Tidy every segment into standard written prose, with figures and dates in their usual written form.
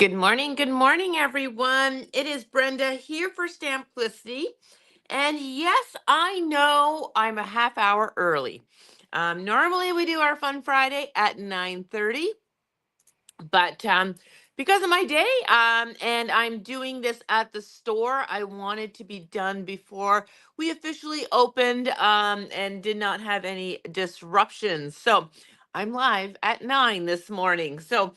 Good morning, everyone. It is Brenda here for Stamplicity. And yes, I know I'm a half hour early. Normally we do our Fun Friday at 9:30, but because of my day, and I'm doing this at the store, I wanted to be done before we officially opened, and did not have any disruptions. So I'm live at 9 this morning. So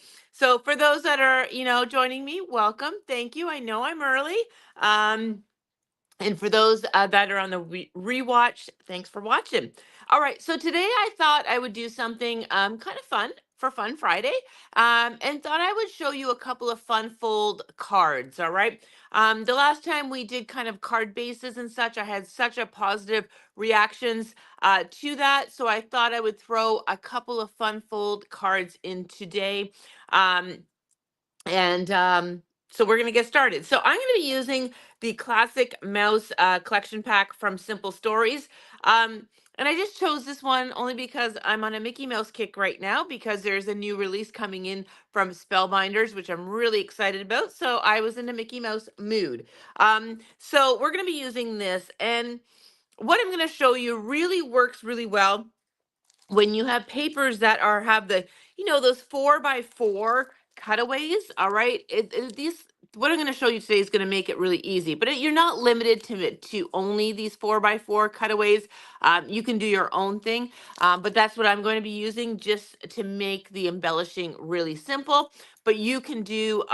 for those that are, joining me, welcome. Thank you. I know I'm early. Um, and for those that are on the rewatch, thanks for watching. All right, so today I thought I would do something kind of fun for Fun Friday, and thought I would show you a couple of fun fold cards. All right, the last time we did kind of card bases and such, I had such a positive reactions to that, so I thought I would throw a couple of fun fold cards in today. Um, and so we're going to get started. So I'm going to be using the classic mouse collection pack from Simple Stories. And I just chose this one only because I'm on a Mickey Mouse kick right now because there's a new release coming in from Spellbinders, which I'm really excited about. So I was in a Mickey Mouse mood. So we're going to be using this. And what I'm going to show you really works really well when you have papers that have the those 4x4 cutaways. All right, these what I'm going to show you today is going to make it really easy, but you're not limited to only these 4x4 cutaways. You can do your own thing, but that's what I'm going to be using just to make the embellishing really simple. But you can do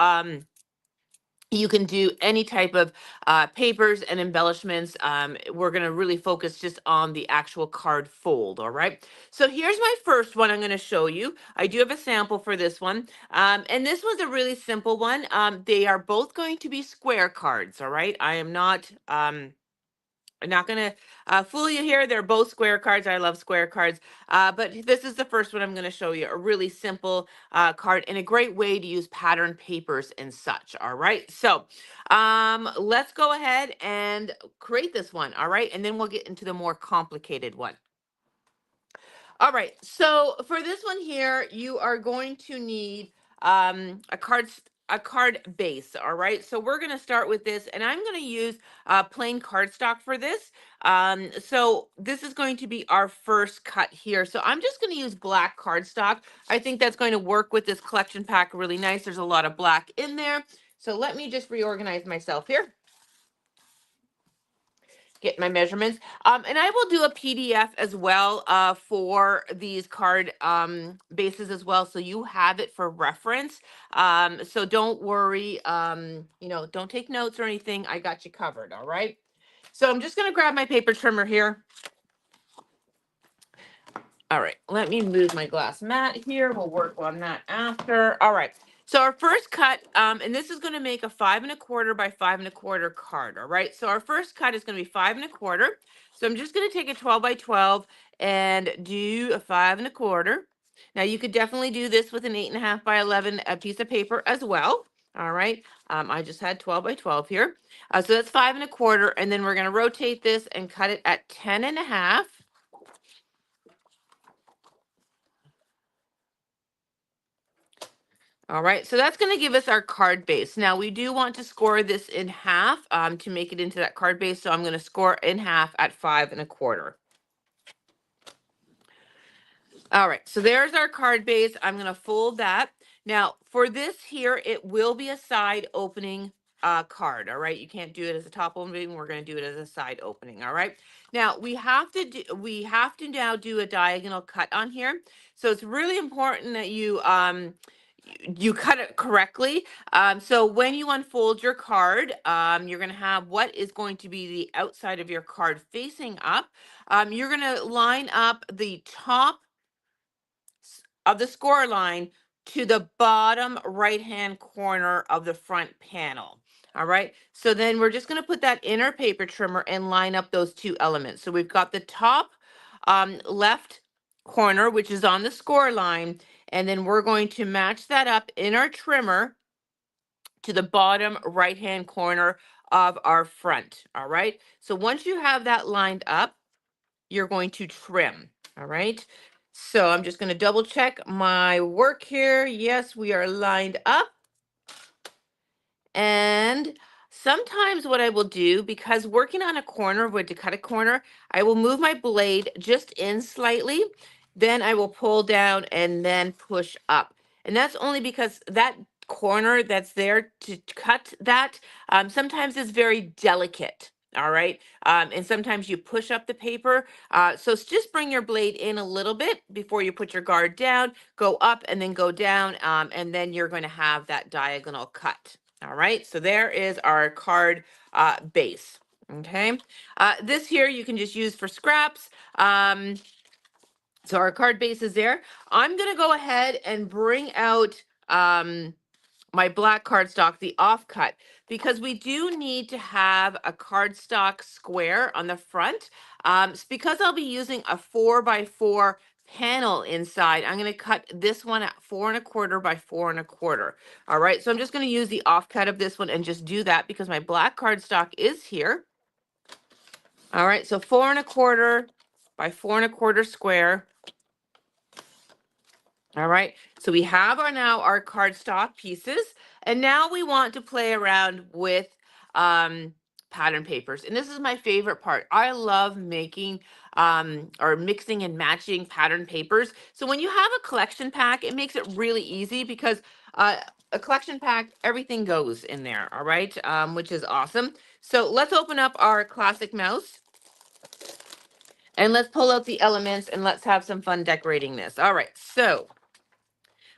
any type of papers and embellishments. We're going to really focus just on the actual card fold. All right. So here's my first one I'm going to show you. I do have a sample for this one. And this one's a really simple one. They are both going to be square cards. All right. I'm not going to fool you here. They're both square cards. I love square cards. But this is the first one I'm going to show you. A really simple card and a great way to use pattern papers and such. All right. So let's go ahead and create this one. All right. And then we'll get into the more complicated one. All right. So for this one here, you are going to need a card base. All right. So we're going to start with this, and I'm going to use plain cardstock for this. So this is going to be our first cut here. So I'm just going to use black cardstock. I think that's going to work with this collection pack really nice. There's a lot of black in there. So let me just reorganize myself here, get my measurements. And I will do a PDF as well for these card bases as well. So you have it for reference. So don't worry, don't take notes or anything. I got you covered. All right. So I'm just going to grab my paper trimmer here. All right, let me move my glass mat here. We'll work on that after. All right. So our first cut, and this is going to make a 5 1/4 by 5 1/4 card. All right. So our first cut is going to be 5 1/4. So I'm just going to take a 12 by 12 and do a 5 1/4. Now you could definitely do this with an 8 1/2 by 11 a piece of paper as well. All right. I just had 12 by 12 here. So that's 5 1/4, and then we're going to rotate this and cut it at 10 1/2. All right, so that's going to give us our card base. Now we do want to score this in half to make it into that card base. So I'm going to score in half at 5 1/4. All right, so there's our card base. I'm going to fold that. Now for this here, it will be a side opening card. All right, you can't do it as a top opening. We're going to do it as a side opening. All right. Now we have to now do a diagonal cut on here. So it's really important that you cut it correctly. So when you unfold your card, you're going to have what is going to be the outside of your card facing up. You're going to line up the top of the score line to the bottom right hand corner of the front panel. All right. So then we're just going to put that in our paper trimmer and line up those two elements. So we've got the top left corner, which is on the score line. And then we're going to match that up in our trimmer to the bottom right hand corner of our front. All right. So once you have that lined up, you're going to trim. All right. So I'm just going to double check my work here. Yes, we are lined up. And sometimes what I will do, because working on a corner, to cut a corner, I will move my blade just in slightly. Then I will pull down and then push up. And that's only because that corner that's there to cut that sometimes is very delicate. All right. And sometimes you push up the paper. So just bring your blade in a little bit before you put your guard down, go up and then go down. And then you're going to have that diagonal cut. All right, so there is our card base. Okay, this here you can just use for scraps. So our card base is there. I'm gonna go ahead and bring out my black cardstock, the offcut, because we do need to have a cardstock square on the front. It's because I'll be using a 4x4 panel inside. I'm going to cut this one at 4 1/4 by 4 1/4. All right, so I'm just going to use the offcut of this one and just do that because my black cardstock is here. All right, so 4 1/4 by 4 1/4 square. All right, so we have our cardstock pieces, and now we want to play around with pattern papers. And this is my favorite part. I love making or mixing and matching pattern papers. So when you have a collection pack, it makes it really easy because a collection pack, everything goes in there, all right, which is awesome. So let's open up our classic mouse. And let's pull out the elements and let's have some fun decorating this. All right, so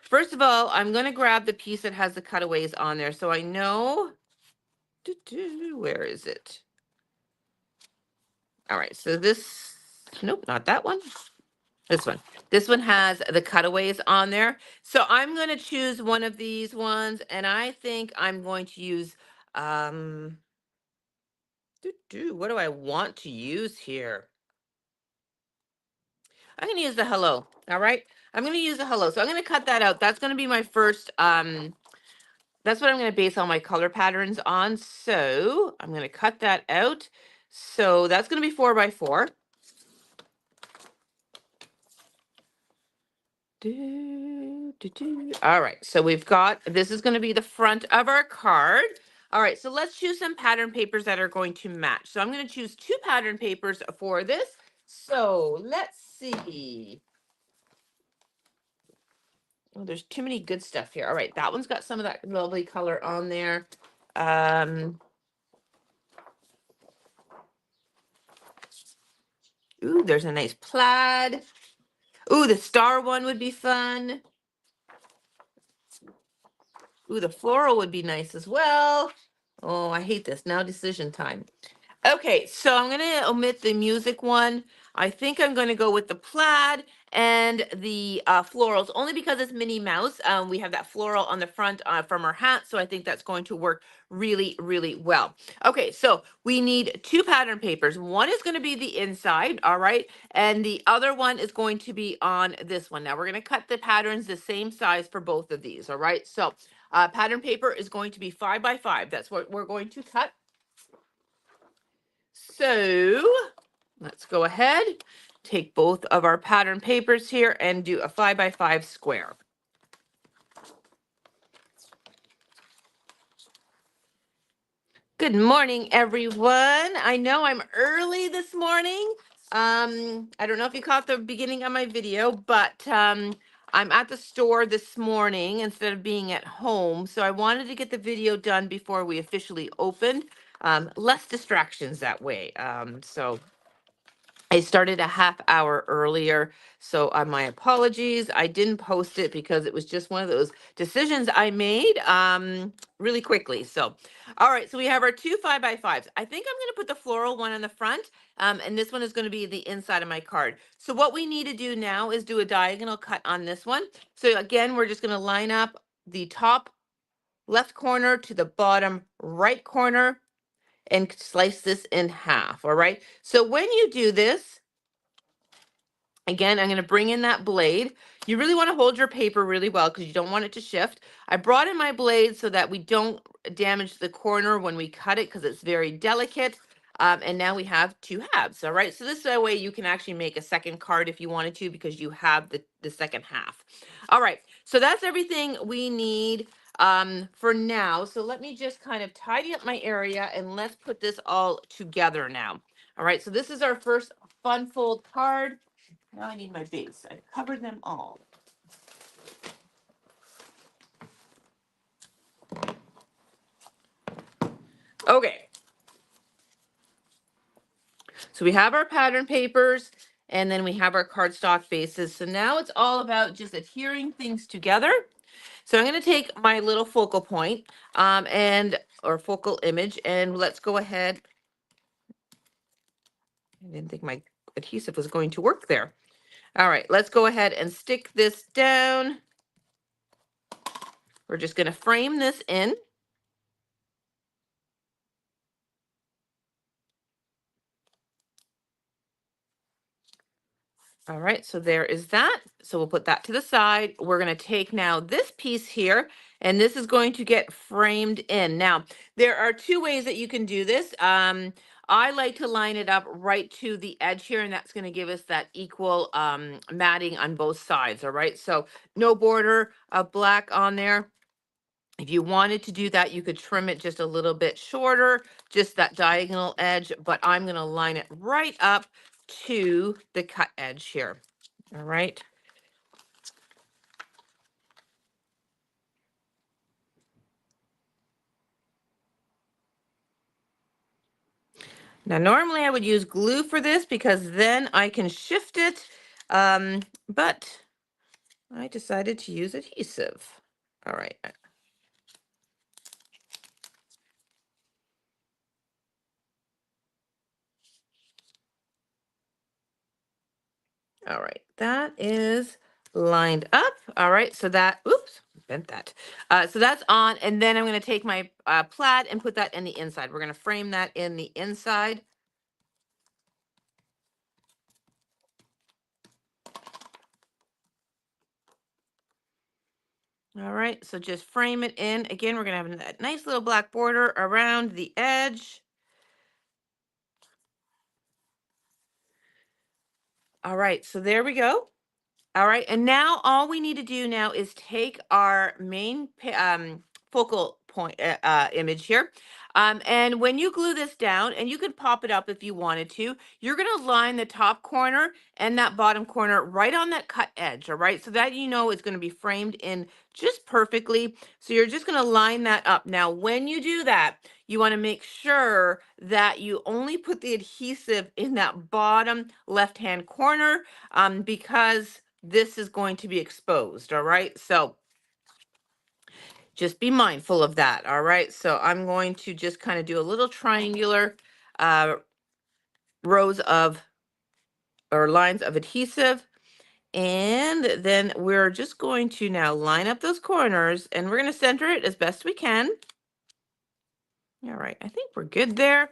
first of all, I'm going to grab the piece that has the cutaways on there so I know. Where is it? All right, so this, nope, not that one. This one. This one has the cutaways on there. So I'm going to choose one of these ones, and I think I'm going to use, what do I want to use here? I'm going to use the hello. All right. I'm going to use the hello. So I'm going to cut that out. That's going to be my first, that's what I'm going to base all my color patterns on. So I'm going to cut that out. So that's going to be 4x4. All right, so we've got, this is going to be the front of our card. All right, so let's choose some pattern papers that are going to match. So I'm going to choose 2 pattern papers for this. So let's see. Oh, there's too many good stuff here. All right, that one's got some of that lovely color on there. Ooh, there's a nice plaid. Ooh, the star one would be fun. Ooh, the floral would be nice as well. Oh, I hate this. Now decision time. Okay, so I'm going to omit the music one. I think I'm going to go with the plaid and the florals, only because it's Minnie Mouse. We have that floral on the front from her hat, so I think that's going to work really, really well. Okay, so we need 2 pattern papers. One is going to be the inside, all right, and the other one is going to be on this one. Now we're going to cut the patterns the same size for both of these, all right? So pattern paper is going to be 5x5. That's what we're going to cut. So let's go ahead, take both of our pattern papers here and do a 5x5 square. Good morning, everyone. I know I'm early this morning. I don't know if you caught the beginning of my video, but I'm at the store this morning instead of being at home. So I wanted to get the video done before we officially opened. Less distractions that way. So I started a half hour earlier, so my apologies. I didn't post it because it was just one of those decisions I made really quickly. So, all right, so we have our 2 5x5s. I think I'm going to put the floral one on the front, and this one is going to be the inside of my card. So what we need to do now is do a diagonal cut on this one. So again, we're just going to line up the top left corner to the bottom right corner and slice this in half. All right. So when you do this, again, I'm going to bring in that blade. You really want to hold your paper really well because you don't want it to shift. I brought in my blade so that we don't damage the corner when we cut it because it's very delicate. And now we have 2 halves. All right. So this is a way you can actually make a second card if you wanted to because you have the second half. All right. So that's everything we need for now. So let me just kind of tidy up my area and let's put this all together now. All right, so this is our first fun fold card. Now I need my base. I've covered them all. Okay. So we have our pattern papers and then we have our cardstock bases. So now it's all about just adhering things together. So I'm going to take my little focal point or focal image, and let's go ahead. I didn't think my adhesive was going to work there. All right, let's go ahead and stick this down. We're just going to frame this in. All right, so there is that. So we'll put that to the side. We're going to take now this piece here, and this is going to get framed in. Now, there are two ways that you can do this. I like to line it up right to the edge here, and that's going to give us that equal matting on both sides. All right, so no border of black on there. If you wanted to do that, you could trim it just a little bit shorter, just that diagonal edge, but I'm going to line it right up to the cut edge here. All right. Now, normally I would use glue for this because then I can shift it, but I decided to use adhesive. All right. All right, that is lined up. All right, so that, oops, bent that. So that's on, and then I'm going to take my plaid and put that in the inside. We're going to frame that in the inside. All right, so just frame it in. Again, we're going to have a nice little black border around the edge. All right, so there we go. All right, and now all we need to do now is take our main focal point image here. And when you glue this down, and you can pop it up if you wanted to, you're going to line the top corner and that bottom corner right on that cut edge, all right? So that you know it's going to be framed in just perfectly. So you're just going to line that up. Now, when you do that, you want to make sure that you only put the adhesive in that bottom left-hand corner because this is going to be exposed, all right? So just be mindful of that, all right? So I'm going to just kind of do a little triangular rows of, or lines of adhesive. And then we're just going to now line up those corners, and we're going to center it as best we can. All right, I think we're good there.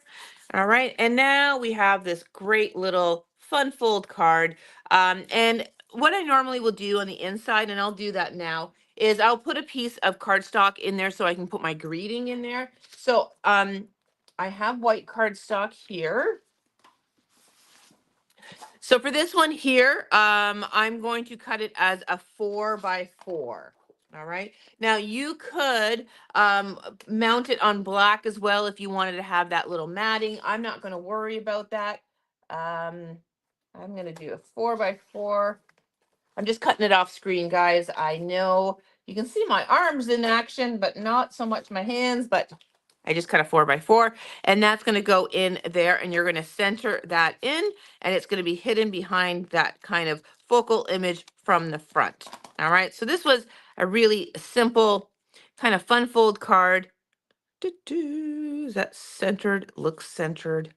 All right, and now we have this great little fun fold card. And what I normally will do on the inside, and I'll do that now, is I'll put a piece of cardstock in there so I can put my greeting in there. So I have white cardstock here. So for this one here, I'm going to cut it as a 4x4. All right. Now you could mount it on black as well if you wanted to have that little matting. I'm not going to worry about that. I'm going to do a 4x4. I'm just cutting it off screen, guys. I know you can see my arms in action, but not so much my hands, but I just cut a 4x4, and that's going to go in there, and you're going to center that in, and it's going to be hidden behind that kind of focal image from the front. All right, so this was a really simple kind of fun fold card. Is that centered? Looks centered.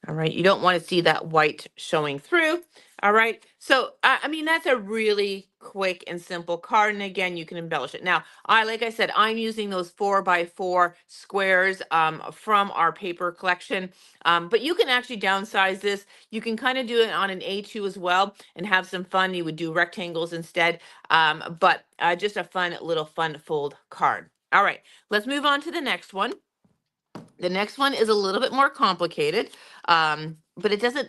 All right, you don't want to see that white showing through. All right, so I mean, that's a really quick and simple card. And again, you can embellish it. Now, like I said, I'm using those 4x4 squares from our paper collection. But you can actually downsize this. You can kind of do it on an A2 as well and have some fun. You would do rectangles instead. But just a fun little fun fold card. All right, let's move on to the next one. The next one is a little bit more complicated, but it doesn't,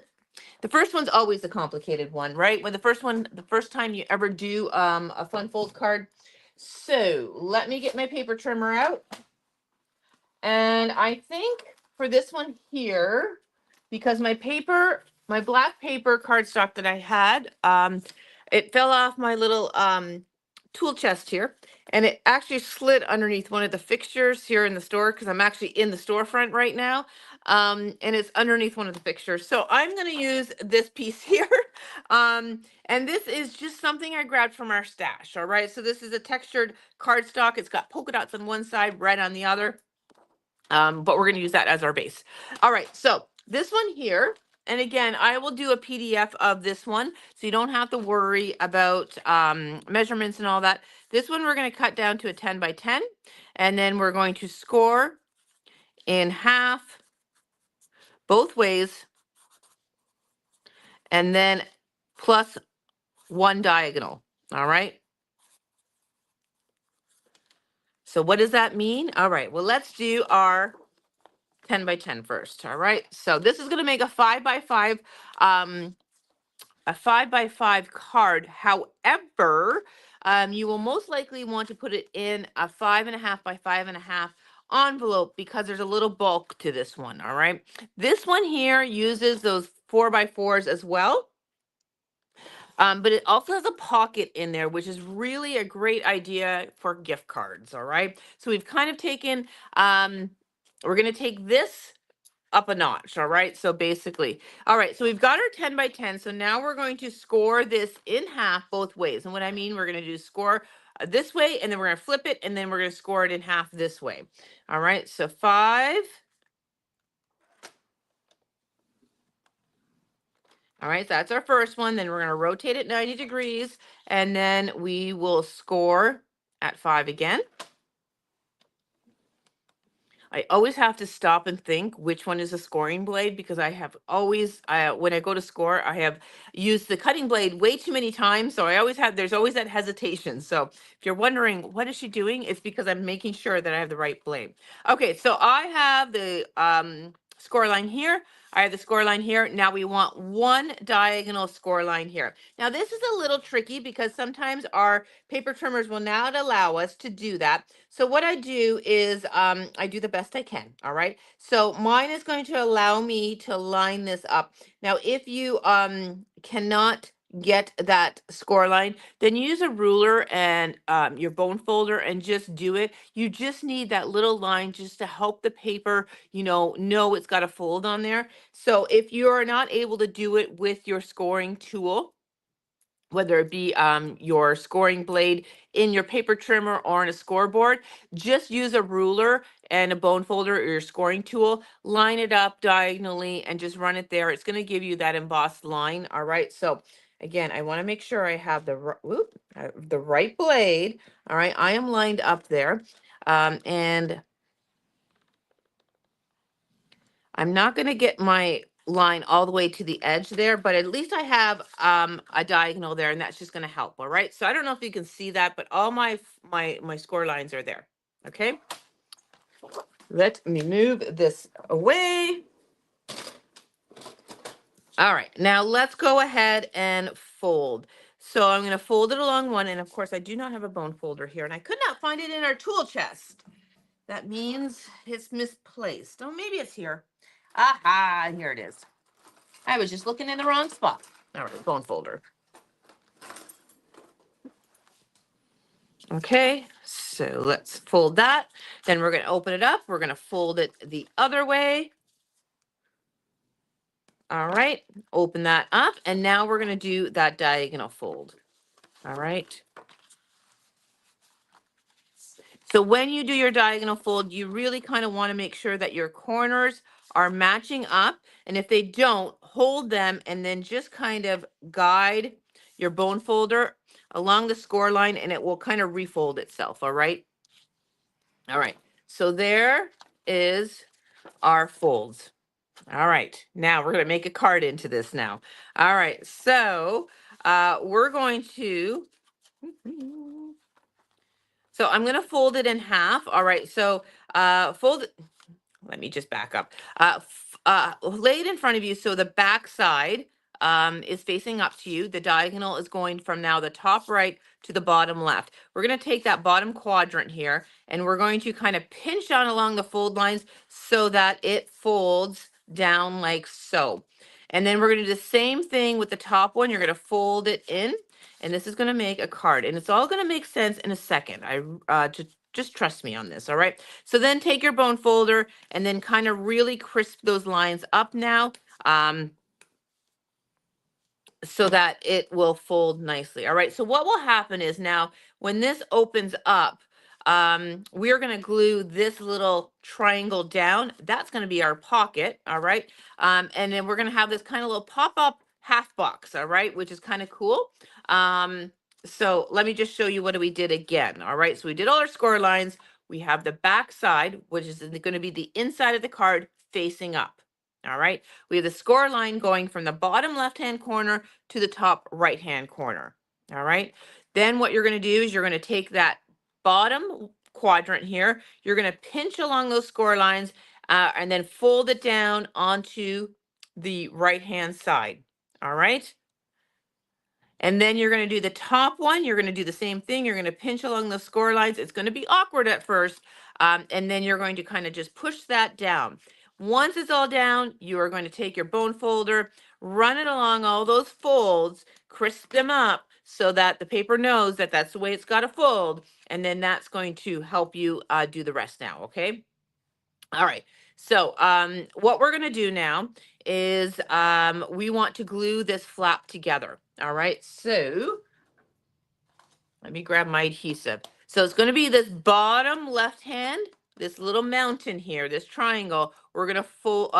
the first one's always the complicated one, right? When the first time you ever do a fun fold card. So let me get my paper trimmer out. And I think for this one here, because my black paper cardstock that I had, it fell off my little tool chest here, and it actually slid underneath one of the fixtures here in the store because I'm actually in the storefront right now. And it's underneath one of the fixtures. So I'm going to use this piece here. And this is just something I grabbed from our stash. All right. So this is a textured cardstock. It's got polka dots on one side, red on the other. But we're going to use that as our base. All right, so this one here, and again, I will do a PDF of this one, so you don't have to worry about measurements and all that. This one we're going to cut down to a 10 by 10, and then we're going to score in half both ways, and then plus one diagonal. All right. So what does that mean? All right, well, let's do our 10 by 10 first. All right, so this is going to make a 5 by 5 a 5 by 5 card. However, you will most likely want to put it in a 5.5 by 5.5 envelope because there's a little bulk to this one. All right. This one here uses those 4x4s as well. But it also has a pocket in there, which is really a great idea for gift cards. All right. So we've kind of taken, we're going to take this up a notch. All right. So basically, all right. So we've got our 10 by 10. So now we're going to score this in half both ways. And what I mean, we're going to do score this way, and then we're going to flip it, and then we're going to score it in half this way. All right. So 5. All right. So that's our first one. Then we're going to rotate it 90 degrees, and then we will score at 5 again. I always have to stop and think which one is a scoring blade because I have always, when I go to score, I have used the cutting blade way too many times. So there's always that hesitation. So if you're wondering, what is she doing? It's because I'm making sure that I have the right blade. Okay, so I have the score line here. I have the score line here. Now we want one diagonal score line here. Now this is a little tricky because sometimes our paper trimmers will not allow us to do that. So what I do is I do the best I can. All right. So mine is going to allow me to line this up. Now, if you cannot get that score line, then use a ruler and your bone folder and just do it. You just need that little line just to help the paper, know it's got a fold on there. So if you are not able to do it with your scoring tool, whether it be your scoring blade in your paper trimmer or on a scoreboard, just use a ruler and a bone folder or your scoring tool, line it up diagonally and just run it there. It's going to give you that embossed line. All right. So again, I want to make sure I have the right blade. All right. I am lined up there. And I'm not going to get my line all the way to the edge there, but at least I have a diagonal there, and that's just going to help. All right. So I don't know if you can see that, but all my score lines are there. Okay. Let me move this away. All right. Now let's go ahead and fold. So I'm going to fold it along one. And of course, I do not have a bone folder here, and I could not find it in our tool chest. That means it's misplaced. Oh, maybe it's here. Aha, here it is. I was just looking in the wrong spot. All right, bone folder. Okay, so let's fold that. Then we're going to open it up. We're going to fold it the other way. All right, open that up. And now we're going to do that diagonal fold. All right. So when you do your diagonal fold, you really kind of want to make sure that your corners are matching up. And if they don't, hold them and then just kind of guide your bone folder along the score line and it will kind of refold itself. All right. All right. So there is our folds. All right. Now we're going to make a card into this now. All right. So we're going to So I'm going to fold it in half. All right. So fold it. Let me just back up. Lay it in front of you so the back side is facing up to you. The diagonal is going from now the top right to the bottom left. We're going to take that bottom quadrant here and we're going to kind of pinch down along the fold lines so that it folds down like so. And then we're going to do the same thing with the top one. You're going to fold it in, and this is going to make a card, and it's all going to make sense in a second. Just trust me on this, all right? So then take your bone folder and then kind of really crisp those lines up now. So that it will fold nicely. All right. So what will happen is now when this opens up, we're going to glue this little triangle down. That's going to be our pocket. All right. And then we're going to have this kind of little pop-up half box. All right. Which is kind of cool. So let me just show you what we did again. All right. So we did all our score lines. We have the back side, which is going to be the inside of the card facing up. All right. We have the score line going from the bottom left-hand corner to the top right-hand corner. All right. Then what you're going to do is you're going to take that bottom quadrant here. You're going to pinch along those score lines and then fold it down onto the right-hand side. All right. And then you're going to do the top one. You're going to do the same thing. You're going to pinch along those score lines. It's going to be awkward at first. And then you're going to kind of just push that down. Once it's all down, you are going to take your bone folder, run it along all those folds, crisp them up so that the paper knows that that's the way it's got to fold. And then that's going to help you do the rest now. Okay. All right. So what we're going to do now is we want to glue this flap together. All right. So let me grab my adhesive. So it's going to be this bottom left hand, this little mountain here, this triangle. We're going to full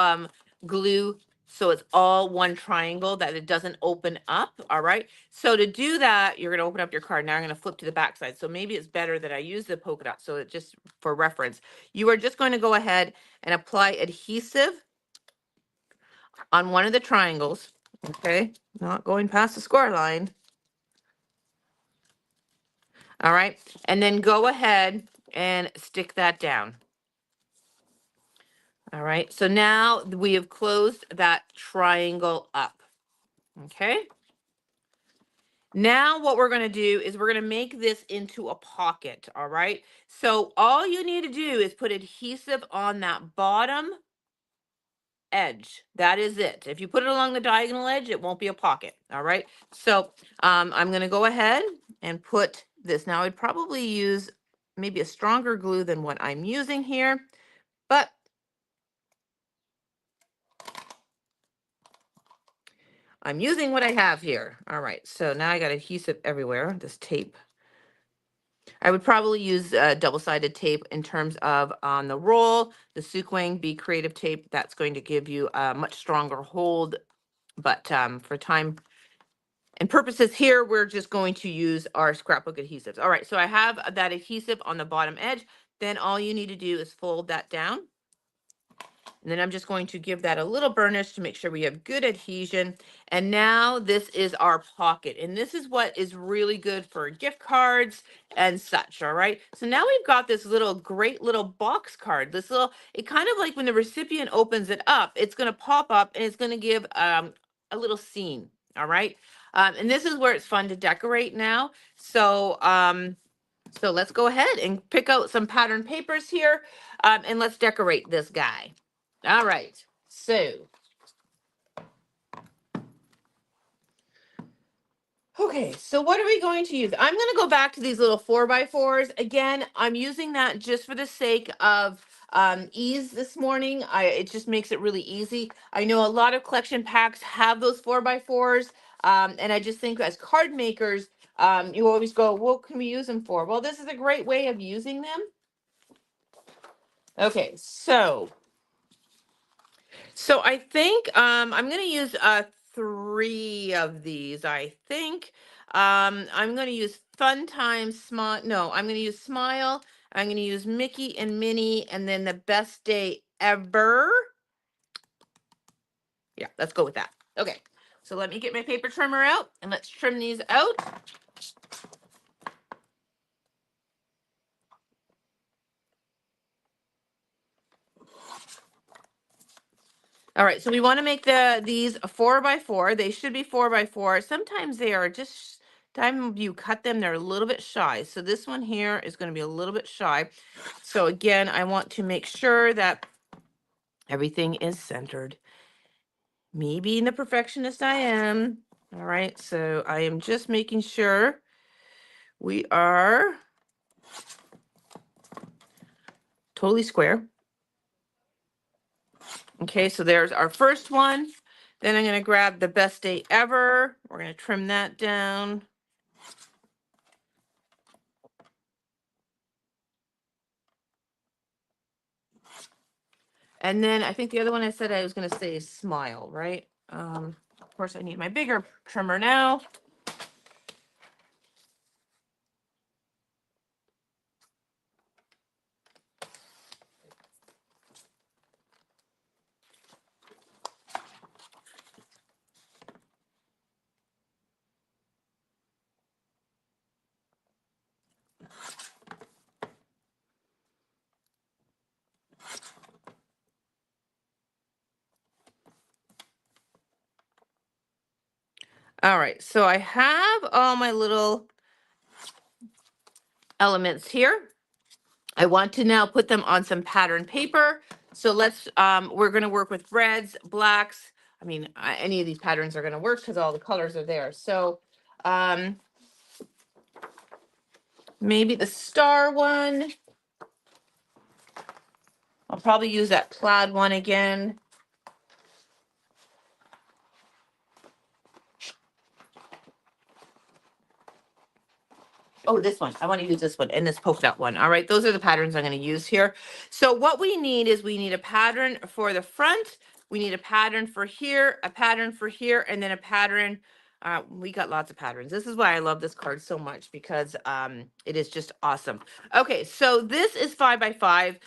glue so it's all one triangle, that it doesn't open up. All right. So to do that, you're going to open up your card. Now I'm going to flip to the back side. So maybe it's better that I use the polka dot. So it just for reference, you are just going to go ahead and apply adhesive on one of the triangles. Okay. Not going past the score line. All right. And then go ahead and stick that down. All right. So now we have closed that triangle up. Okay. Now what we're going to do is we're going to make this into a pocket. All right. So all you need to do is put adhesive on that bottom edge. That is it. If you put it along the diagonal edge, it won't be a pocket. All right. So I'm going to go ahead and put this. Now I'd probably use maybe a stronger glue than what I'm using here, but I'm using what I have here. All right. So now I got adhesive everywhere, this tape. I would probably use double-sided tape in terms of on the roll, the Sukwang Be Creative tape. That's going to give you a much stronger hold. But for time and purposes here, we're just going to use our scrapbook adhesives. All right, so I have that adhesive on the bottom edge. Then all you need to do is fold that down. And then I'm just going to give that a little burnish to make sure we have good adhesion. And now this is our pocket. And this is what is really good for gift cards and such, all right? So now we've got this little great little box card. This little, it kind of like when the recipient opens it up, it's gonna pop up and it's gonna give a little scene, all right? And this is where it's fun to decorate now. So, so let's go ahead and pick out some pattern papers here and let's decorate this guy. All right, so. Okay, so what are we going to use? I'm going to go back to these little 4x4s. Again, I'm using that just for the sake of ease this morning. It just makes it really easy. I know a lot of collection packs have those 4x4s, and I just think as card makers, you always go, what can we use them for? Well, this is a great way of using them. Okay, so I think I'm going to use 3 of these, I think. I'm going to use Fun Time Smile. No, I'm going to use Smile. I'm going to use Mickey and Minnie, and then the Best Day Ever. Yeah, let's go with that. Okay, so let me get my paper trimmer out, and let's trim these out. All right, so we want to make these a 4x4. They should be 4x4. Sometimes they are just time you cut them, they're a little bit shy. So this one here is going to be a little bit shy. So again, I want to make sure that everything is centered. Me being the perfectionist I am. All right, so I am just making sure we are totally square. Okay, so there's our first one. Then I'm going to grab the best day ever. We're going to trim that down. And then I think the other one I said I was going to say is smile, right? Of course, I need my bigger trimmer now. All right, so I have all my little elements here. I want to now put them on some pattern paper. So we're going to work with reds, blacks. I mean, any of these patterns are going to work because all the colors are there. So maybe the star one. I'll probably use that plaid one again. Oh, this one. I want to use this one and this polka dot one. All right, those are the patterns I'm going to use here. So what we need is we need a pattern for the front. We need a pattern for here, a pattern for here, and then a pattern. We got lots of patterns. This is why I love this card so much because it is just awesome. Okay, so this is 5x5.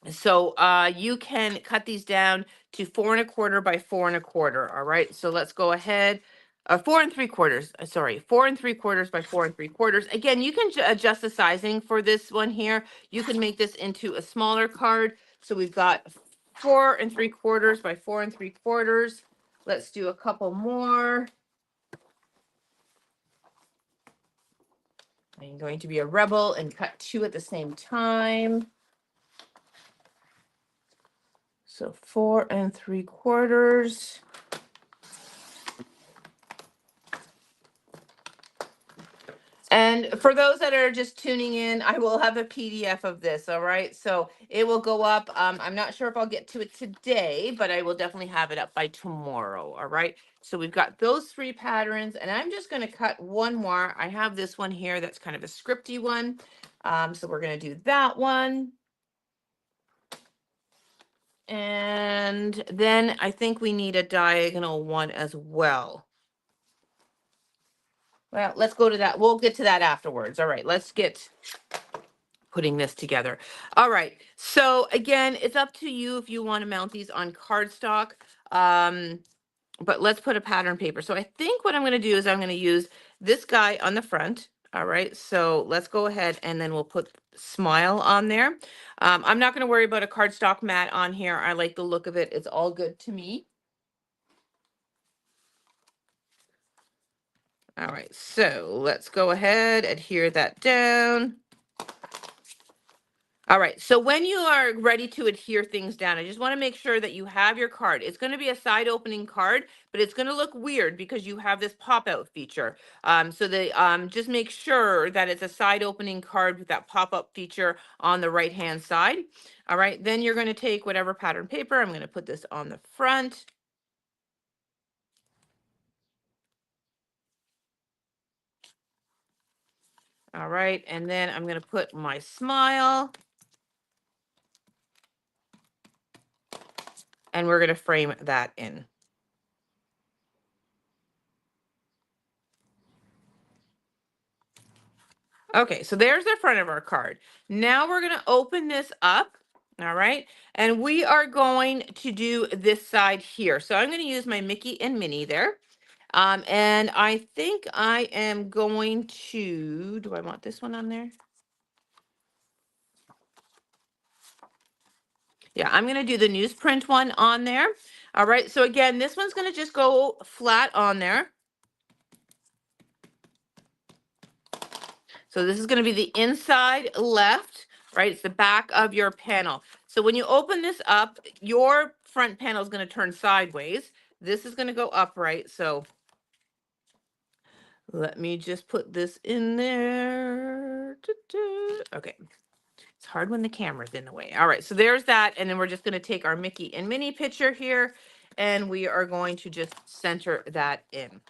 So you can cut these down to 4 1/4 by 4 1/4. All right. So let's go ahead. 4 3/4. Sorry, 4 3/4 by 4 3/4. Again, you can adjust the sizing for this one here. You can make this into a smaller card. So we've got 4 3/4 by 4 3/4. Let's do a couple more. I'm going to be a rebel and cut 2 at the same time. So 4 3/4. And for those that are just tuning in, I will have a PDF of this. All right. So it will go up. I'm not sure if I'll get to it today, but I will definitely have it up by tomorrow. All right. So we've got those 3 patterns, and I'm just going to cut one more. I have this one here that's kind of a scripty one. So we're going to do that one. And then I think we need a diagonal one as well. Well, let's go to that. We'll get to that afterwards. All right, let's get putting this together. All right. So again, it's up to you if you want to mount these on cardstock. But let's put a pattern paper. So I think what I'm going to do is I'm going to use this guy on the front. All right. So let's go ahead and then we'll put smile on there. I'm not going to worry about a cardstock mat on here. I like the look of it. It's all good to me. All right, so let's go ahead, adhere that down. All right, so when you are ready to adhere things down, I just want to make sure that you have your card. It's going to be a side opening card, but it's going to look weird because you have this pop out feature. Just make sure that it's a side opening card with that pop up feature on the right hand side. All right, then you're going to take whatever pattern paper. I'm going to put this on the front. All right, and then I'm going to put my smile. And we're going to frame that in. Okay, so there's the front of our card. Now we're going to open this up. All right, and we are going to do this side here. So I'm going to use my Mickey and Minnie there. And I think I am going to, do I want this one on there? Yeah, I'm going to do the newsprint one on there. All right, so again, this one's going to just go flat on there. So this is going to be the inside left, right? It's the back of your panel. So when you open this up, your front panel is going to turn sideways. This is going to go upright. So let me just put this in there. Okay. It's hard when the camera's in the way. All right, so there's that. And then we're just going to take our Mickey and Minnie picture here, and we are going to just center that in.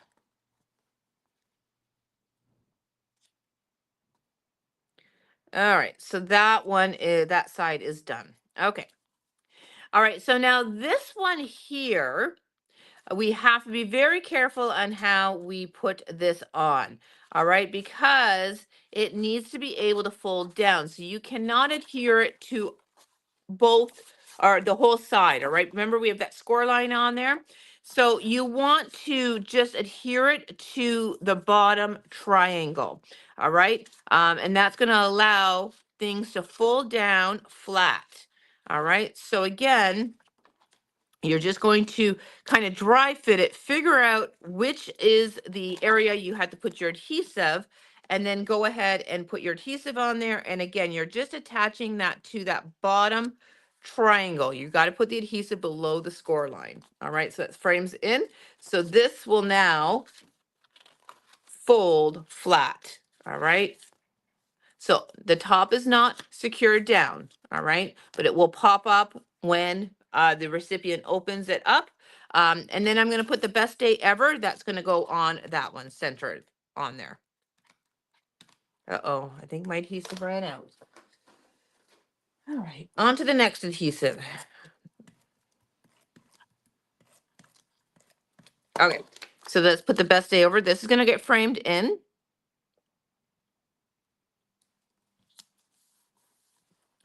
All right, so that one is, that side is done. Okay. All right, so now this one here, we have to be very careful on how we put this on. All right, because it needs to be able to fold down. So you cannot adhere it to both or the whole side. All right, remember we have that score line on there. So you want to just adhere it to the bottom triangle. All right, and that's going to allow things to fold down flat. All right, so again, you're just going to kind of dry fit it, figure out which is the area you had to put your adhesive, and then go ahead and put your adhesive on there. And again, you're just attaching that to that bottom triangle. You got to put the adhesive below the score line. All right, so that frames in. So this will now fold flat. All right. So the top is not secured down, all right, but it will pop up when the recipient opens it up. And then I'm going to put the best day ever. That's going to go on that one, centered on there. Uh-oh, I think my adhesive ran out. All right, on to the next adhesive. Okay, so let's put the best day over. This is going to get framed in.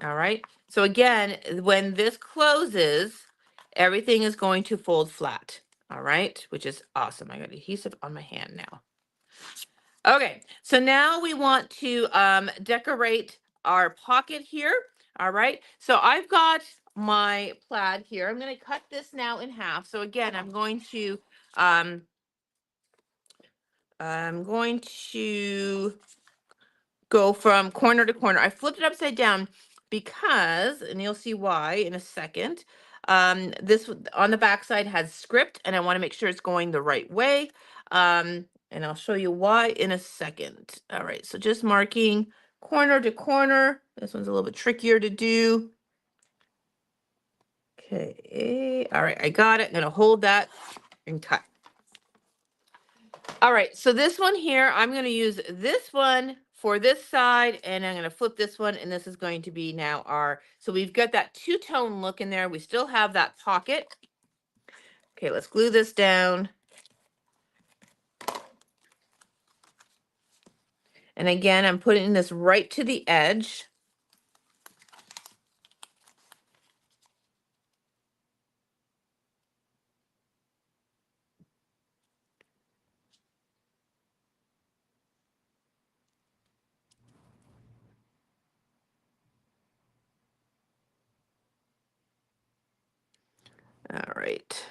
All right, so again, when this closes, everything is going to fold flat. All right, which is awesome. I got adhesive on my hand now. Okay, so now we want to decorate our pocket here. All right, so I've got my plaid here. I'm going to cut this now in half. So again, um, I'm going to go from corner to corner. I flipped it upside down because, and you'll see why in a second, this on the back side has script, and I want to make sure it's going the right way. And I'll show you why in a second. All right, so just marking corner to corner. This one's a little bit trickier to do. Okay, all right, I got it. I'm gonna hold that and cut. All right, so this one here, I'm going to use this one for this side, and I'm going to flip this one, and this is going to be now our, so we've got that two-tone look in there. We still have that pocket. Okay, let's glue this down. And again, I'm putting this right to the edge. All right.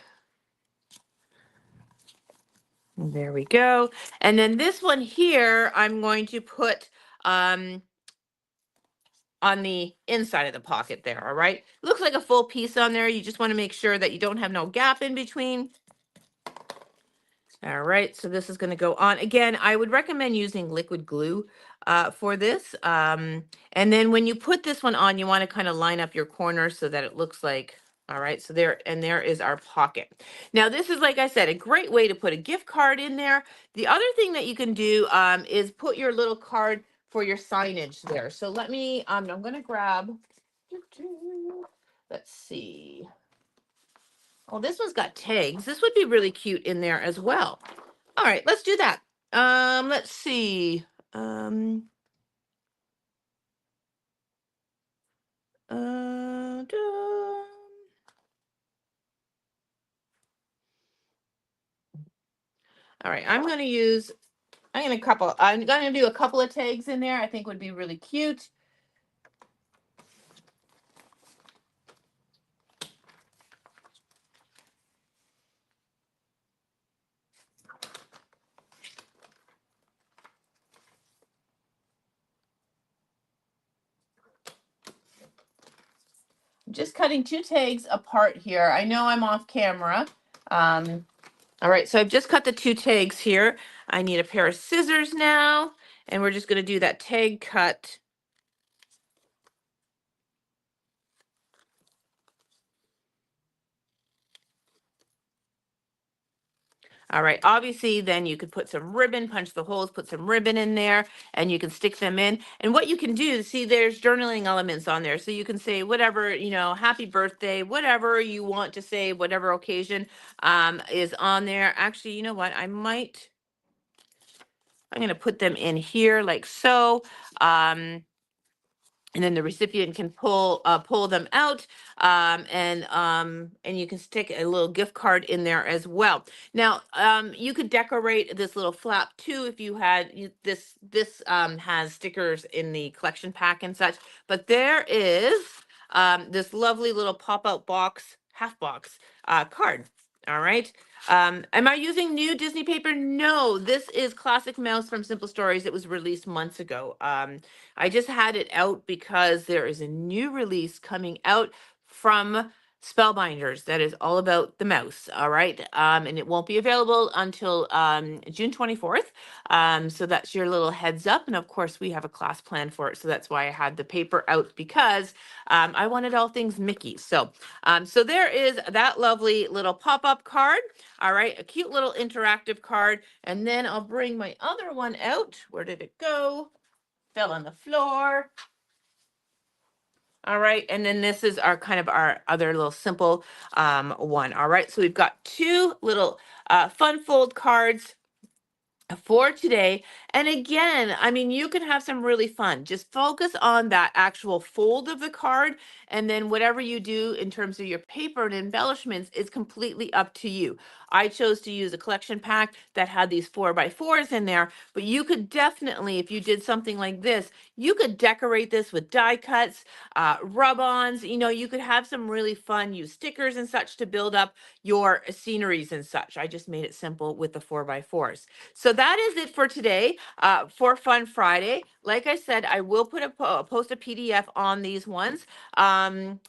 There we go. And then this one here, I'm going to put on the inside of the pocket there, all right? It looks like a full piece on there. You just want to make sure that you don't have no gap in between. All right, so this is going to go on. Again, I would recommend using liquid glue for this. And then when you put this one on, you want to kind of line up your corners so that it looks like, all right, so there, and there is our pocket. Now, this is, like I said, a great way to put a gift card in there. The other thing that you can do is put your little card for your signage there. So let me, I'm going to grab, let's see. Oh, this one's got tags. This would be really cute in there as well. All right, let's do that. Let's see. Um, duh. All right, I'm going to use, I'm going to do a couple of tags in there. I think would be really cute. just cutting 2 tags apart here. I know I'm off camera. All right, so I've just cut the 2 tags here. I need a pair of scissors now, and we're just going to do that tag cut. All right, obviously then you could put some ribbon, punch the holes, put some ribbon in there, and you can stick them in. And what you can do, see, there's journaling elements on there. So you can say whatever, happy birthday, whatever you want to say, whatever occasion is on there. Actually, you know what? I'm going to put them in here like so. And then the recipient can pull them out, and you can stick a little gift card in there as well. Now, you could decorate this little flap too if you had this. This has stickers in the collection pack and such. But there is this lovely little pop-out box, half box card. All right. Am I using new Disney paper? No, this is Classic Mouse from Simple Stories. It was released months ago. I just had it out because there is a new release coming out from Spellbinders that is all about the mouse. All right. And it won't be available until June 24th. So that's your little heads up. And of course, we have a class plan for it. So that's why I had the paper out, because I wanted all things Mickey. So there is that lovely little pop-up card. All right. A cute little interactive card. And then I'll bring my other one out. Where did it go? Fell on the floor. All right, and then this is our other little simple one. All right, so we've got 2 little fun fold cards for today. And again, I mean, you can have some really fun. Just focus on that actual fold of the card, and then whatever you do in terms of your paper and embellishments is completely up to you. I chose to use a collection pack that had these 4x4s in there, but you could definitely, if you did something like this, you could decorate this with die cuts, rub-ons. You could have some really fun, use stickers and such to build up your sceneries and such. I just made it simple with the 4x4s. So that is it for today, for Fun Friday. Like I said, I will post a PDF on these ones, and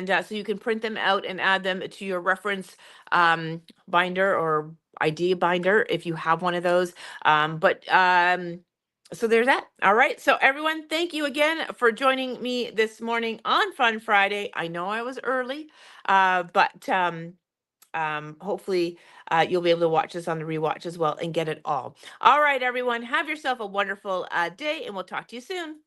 so you can print them out and add them to your reference binder or idea binder if you have one of those. So there's that. All right. So everyone, thank you again for joining me this morning on Fun Friday. I know I was early, but hopefully you'll be able to watch this on the rewatch as well and get it all. All right, everyone. Have yourself a wonderful day, and we'll talk to you soon.